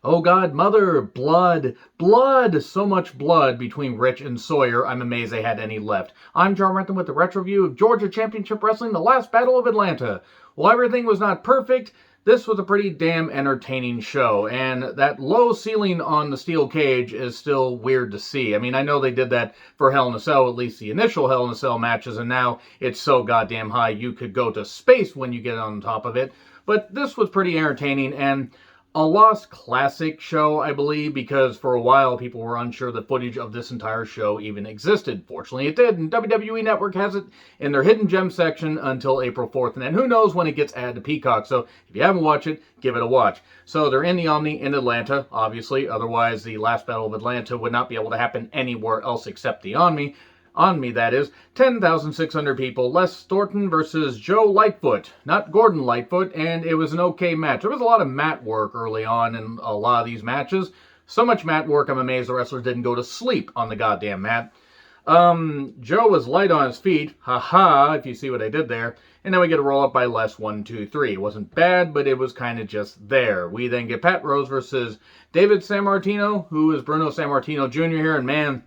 Oh God, Mother, blood, blood, so much blood between Rich and Sawyer. I'm amazed they had any left. I'm John Renton with the retro review of Georgia Championship Wrestling, the last battle of Atlanta. While everything was not perfect, this was a pretty damn entertaining show, and that low ceiling on the steel cage is still weird to see. I mean, I know they did that for Hell in a Cell, at least the initial Hell in a Cell matches, and now it's so goddamn high you could go to space when you get on top of it. But this was pretty entertaining, and a lost classic show, I believe, because for a while people were unsure the footage of this entire show even existed. Fortunately, it did, and WWE Network has it in their hidden gem section until April 4th, and then who knows when it gets added to Peacock. So if you haven't watched it, give it a watch. So they're in the Omni in Atlanta, obviously. Otherwise, the last Battle of Atlanta would not be able to happen anywhere else except the Omni. On me, that is. 10,600 people. Les Thornton versus Joe Lightfoot. Not Gordon Lightfoot, and it was an okay match. There was a lot of mat work early on in a lot of these matches. So much mat work, I'm amazed the wrestlers didn't go to sleep on the goddamn mat. Joe was light on his feet. Haha, if you see what I did there. And then we get a roll-up by Les 1, 2, 3. It wasn't bad, but it was kind of just there. We then get Pat Rose versus David Sammartino, who is Bruno Sammartino Jr. here, and man,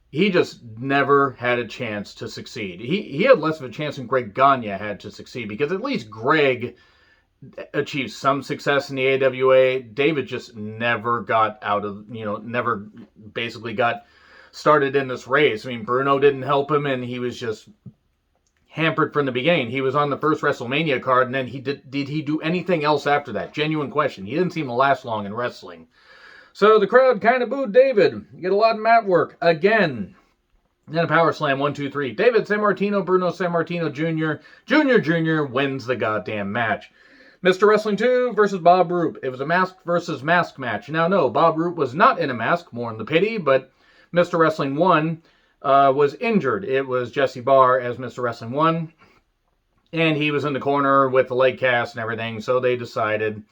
he just never had a chance to succeed. He had less of a chance than Greg Gagne had to succeed, because at least Greg achieved some success in the AWA. David just never got out of, never basically got started in this race. I mean, Bruno didn't help him, and he was just hampered from the beginning. He was on the first WrestleMania card, and then did he do anything else after that? Genuine question. He didn't seem to last long in wrestling. So the crowd kind of booed David. You get a lot of mat work again. Then a power slam, 1, 2, 3. David Sammartino, Bruno Sammartino Jr. wins the goddamn match. Mr. Wrestling 2 versus Bob Roop. It was a mask versus mask match. Now, no, Bob Roop was not in a mask, more in the pity, but Mr. Wrestling 1 was injured. It was Jesse Barr as Mr. Wrestling 1, and he was in the corner with the leg cast and everything, so they decided,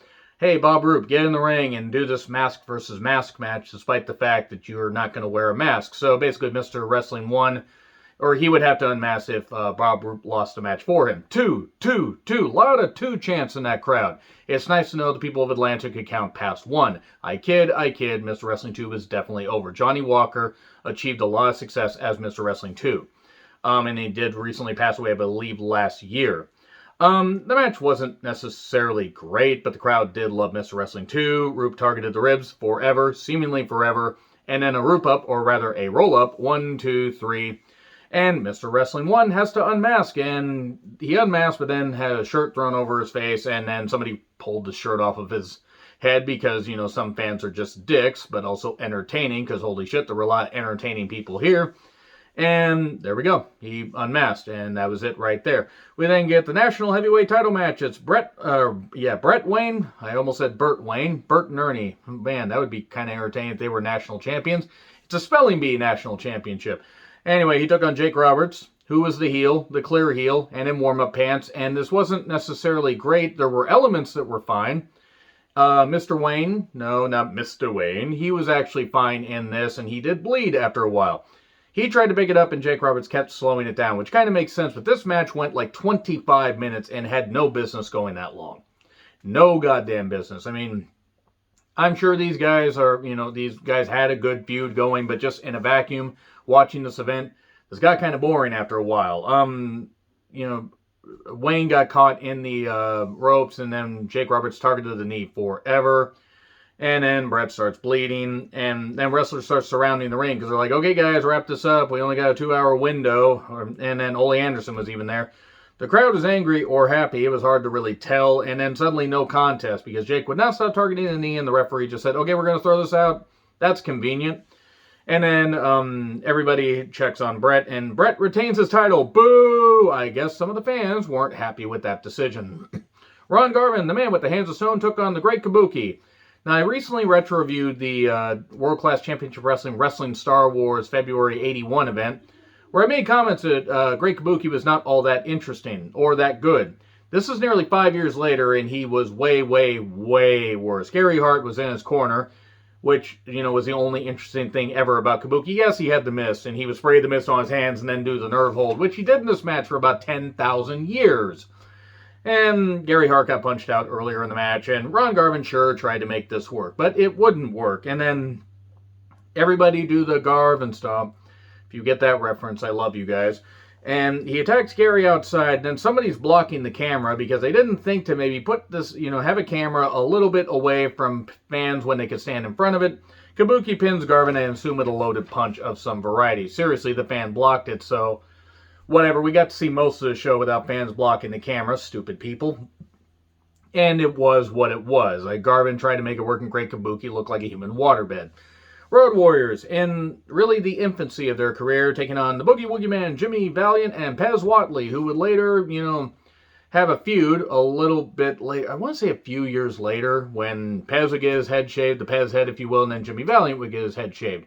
hey, Bob Roop, get in the ring and do this mask versus mask match, despite the fact that you're not going to wear a mask. So basically, Mr. Wrestling 1, or he would have to unmask if Bob Roop lost the match for him. Two. A lot of 2 chants in that crowd. It's nice to know the people of Atlanta could count past 1. I kid. Mr. Wrestling 2 was definitely over. Johnny Walker achieved a lot of success as Mr. Wrestling 2. And he did recently pass away, I believe, last year. The match wasn't necessarily great, but the crowd did love Mr. Wrestling 2. Roop targeted the ribs forever, seemingly forever, and then a roop up, or rather a roll up, 1, 2, 3, and Mr. Wrestling 1 has to unmask, and he unmasked, but then had a shirt thrown over his face, and then somebody pulled the shirt off of his head, because, some fans are just dicks, but also entertaining, because holy shit, there were a lot of entertaining people here. And there we go. He unmasked, and that was it right there. We then get the national heavyweight title match. It's Brett Wayne. I almost said Burt Wayne. Burt and Ernie. Man, that would be kind of entertaining if they were national champions. It's a spelling bee national championship. Anyway, he took on Jake Roberts, who was the heel, the clear heel, and in warm-up pants. And this wasn't necessarily great. There were elements that were fine. Mr. Wayne, no, not Mr. Wayne. He was actually fine in this, and he did bleed after a while. He tried to pick it up, and Jake Roberts kept slowing it down, which kind of makes sense, but this match went like 25 minutes and had no business going that long. No goddamn business. I mean, I'm sure these guys are, these guys had a good feud going, but just in a vacuum, watching this event, this got kind of boring after a while. Wayne got caught in the ropes, and then Jake Roberts targeted the knee forever. And then Brett starts bleeding, and then wrestlers start surrounding the ring because they're like, okay, guys, wrap this up. We only got a 2-hour window. And then Ole Anderson was even there. The crowd was angry or happy. It was hard to really tell. And then suddenly no contest because Jake would not stop targeting the knee, and the referee just said, okay, we're going to throw this out. That's convenient. And then everybody checks on Brett, and Brett retains his title. Boo! I guess some of the fans weren't happy with that decision. Ron Garvin, the man with the hands of stone, took on the Great Kabuki. Now, I recently retro-reviewed the World Class Championship Wrestling Star Wars February 81 event, where I made comments that Great Kabuki was not all that interesting or that good. This is nearly 5 years later, and he was way, way, way worse. Gary Hart was in his corner, which, was the only interesting thing ever about Kabuki. Yes, he had the mist, and he would spray the mist on his hands and then do the nerve hold, which he did in this match for about 10,000 years. And Gary Hart got punched out earlier in the match, and Ron Garvin sure tried to make this work, but it wouldn't work. And then everybody do the Garvin stomp. If you get that reference, I love you guys. And he attacks Gary outside, then somebody's blocking the camera because they didn't think to maybe put this, have a camera a little bit away from fans when they could stand in front of it. Kabuki pins Garvin and assume with a loaded punch of some variety. Seriously, the fan blocked it, so whatever. We got to see most of the show without fans blocking the camera, stupid people. And it was what it was. Garvin tried to make a working great Kabuki look like a human waterbed. Road Warriors, in really the infancy of their career, taking on the Boogie Woogie Man, Jimmy Valiant, and Pez Whatley, who would later, have a feud a little bit later. I want to say a few years later, when Pez would get his head shaved, the Pez head, if you will, and then Jimmy Valiant would get his head shaved.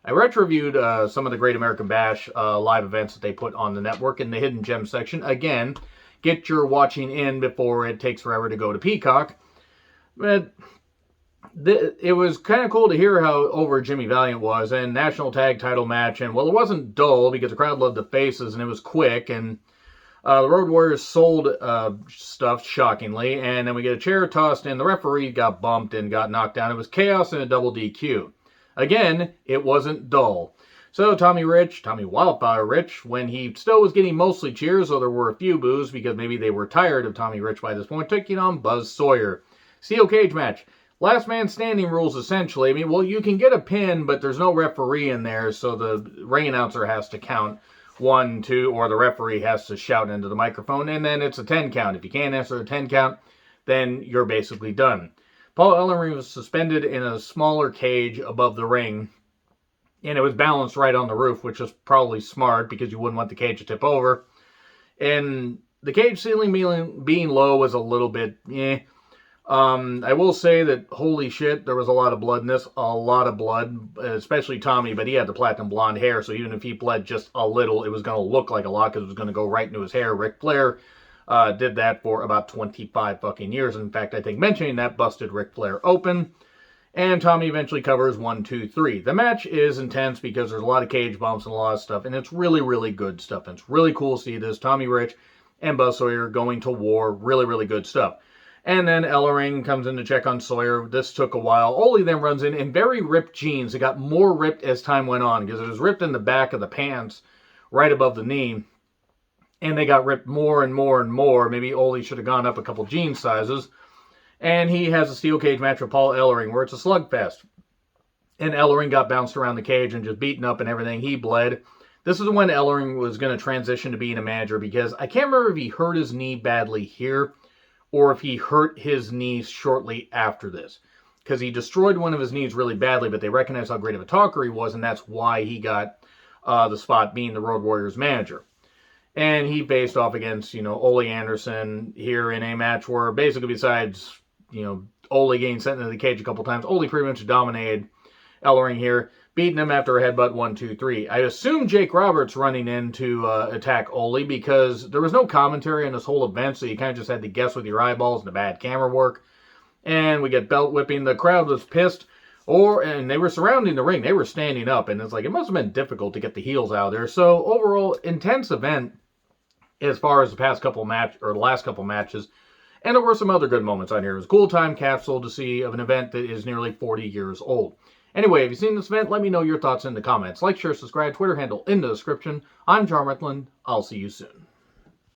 I retro-reviewed some of the Great American Bash live events that they put on the network in the Hidden Gem section. Again, get your watching in before it takes forever to go to Peacock. But it was kind of cool to hear how over Jimmy Valiant was, and national tag title match, and well, it wasn't dull because the crowd loved the faces, and it was quick, and the Road Warriors sold stuff, shockingly, and then we get a chair tossed in, the referee got bumped and got knocked down. It was chaos and a double DQ. Again, it wasn't dull. So Tommy Wildfire Rich, when he still was getting mostly cheers, though there were a few boos because maybe they were tired of Tommy Rich by this point, taking on Buzz Sawyer. Steel cage match. Last man standing rules, essentially. You can get a pin, but there's no referee in there, so the ring announcer has to count 1, 2, or the referee has to shout into the microphone, and then it's a 10 count. If you can't answer a 10 count, then you're basically done. Paul Ellering was suspended in a smaller cage above the ring, and it was balanced right on the roof, which is probably smart because you wouldn't want the cage to tip over. And the cage ceiling being low was a little bit, I will say that, holy shit, there was a lot of blood in this. A lot of blood, especially Tommy, but he had the platinum blonde hair, so even if he bled just a little, it was going to look like a lot because it was going to go right into his hair. Ric Flair did that for about 25 fucking years. In fact, I think mentioning that busted Ric Flair open. And Tommy eventually covers 1, 2, 3. The match is intense because there's a lot of cage bumps and a lot of stuff, and it's really, really good stuff. And it's really cool to see this. Tommy Rich and Buzz Sawyer going to war. Really, really good stuff. And then Ellering comes in to check on Sawyer. This took a while. Ole then runs in very ripped jeans. It got more ripped as time went on because it was ripped in the back of the pants right above the knee. And they got ripped more and more and more. Maybe Ole should have gone up a couple jean sizes. And he has a steel cage match with Paul Ellering where it's a slugfest. And Ellering got bounced around the cage and just beaten up and everything. He bled. This is when Ellering was going to transition to being a manager because I can't remember if he hurt his knee badly here or if he hurt his knees shortly after this. Because he destroyed one of his knees really badly, but they recognized how great of a talker he was, and that's why he got the spot being the Road Warriors manager. And he faced off against, Ole Anderson here in a match where basically besides, Ole getting sent into the cage a couple times, Ole pretty much dominated Ellering here, beating him after a headbutt 1, 2, 3. I assume Jake Roberts running in to attack Ole because there was no commentary on this whole event, so you kind of just had to guess with your eyeballs and the bad camera work. And we get belt whipping. The crowd was pissed, and they were surrounding the ring. They were standing up, and it's like it must have been difficult to get the heels out of there. So overall, intense event as far as the last couple matches. And there were some other good moments on here. It was a cool time capsule to see of an event that is nearly 40 years old. Anyway, if you've seen this event, let me know your thoughts in the comments. Like, share, subscribe, Twitter handle in the description. I'm John Retland. I'll see you soon.